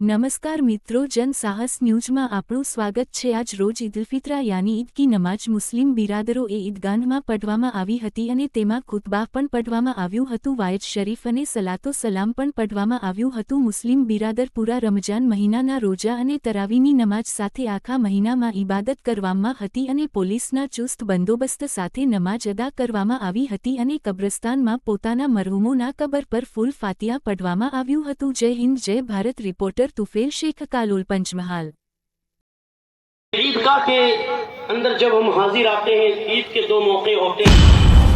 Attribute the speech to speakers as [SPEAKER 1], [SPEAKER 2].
[SPEAKER 1] नमस्कार मित्रों, जन साहस न्यूज में आपणुं स्वागत छे। आज रोज ईदुलफित्र यानी ईद की नमाज मुस्लिम बिरादरों ईदगाहमां पढ़वामां आवी हती अने तेमां खुतबा पण पढ़वामां आव्युं हतुं। वायत शरीफ अने सलातो सलाम पण पढ़वामां आव्युं हतुं। मुस्लिम बिरादर पूरा रमजान महीनाना रोजा अने तरावीनी नमाज साथे आखा महीनामां इबादत करवामां हती अने पोलीसना चुस्त बंदोबस्त साथे नमाज अदा करवामां आवी हती अने कब्रस्तानमां पोताना मरहूमोना कबर पर फूल फातिहा पढ़वामां आव्युं हतुं। जय हिंद, जय भारत। रिपोर्टर तुफेल शेख, कालोल, पंचमहाल।
[SPEAKER 2] ईदगाह के अंदर जब हम हाजिर आते हैं, ईद के दो मौके होते हैं।